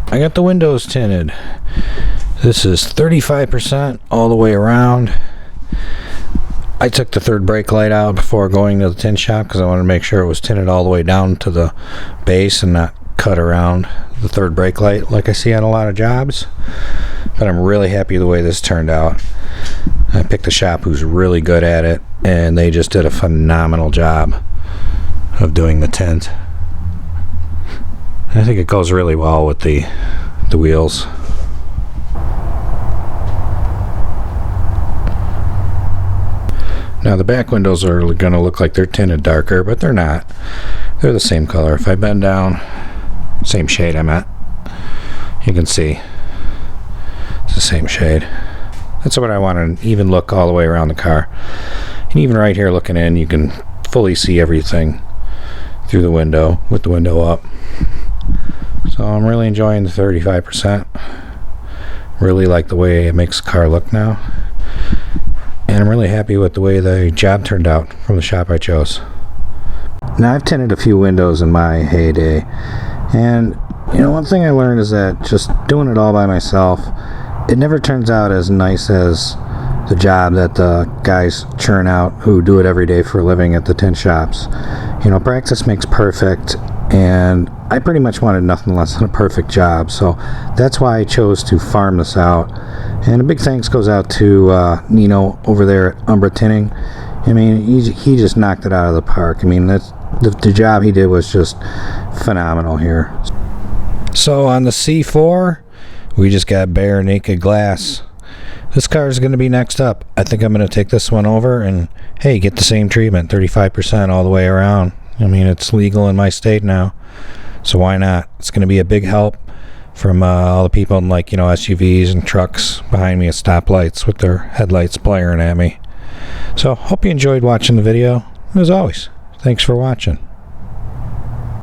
I got the windows tinted. This is 35% all the way around. I took the third brake light out before going to the tint shop because I wanted to make sure it was tinted all the way down to the base and not cut around the third brake light like I see on a lot of jobs. But I'm really happy the way this turned out. I picked a shop who's really good at it, and they just did a phenomenal job of doing the tint. I think it goes really well with the wheels. Now the back windows are going to look like they're tinted darker, but they're not. They're the same color. If I bend down, same shade I'm at, you can see it's the same shade. That's what I want, an even look all the way around the car. And even right here looking in, you can fully see everything through the window with the window up. So I'm really enjoying the 35%. Really like the way it makes the car look now. And I'm really happy with the way the job turned out from the shop I chose. Now I've tinted a few windows in my heyday, and you know, one thing I learned is that just doing it all by myself, it never turns out as nice as the job that the guys churn out who do it every day for a living at the tint shops. You know, practice makes perfect, and I pretty much wanted nothing less than a perfect job, so that's why I chose to farm this out. And a big thanks goes out to Nino over there at Umbra Tinting. I mean, he just knocked it out of the park. I mean, that's the job he did was just phenomenal here. So on the C4, we just got bare naked glass. This car is going to be next up. I think I'm going to take this one over and, hey, get the same treatment, 35% all the way around. I mean, it's legal in my state now, so why not? It's going to be a big help from all the people in, like, you know, SUVs and trucks behind me at stoplights with their headlights blaring at me. So hope you enjoyed watching the video. As always, thanks for watching.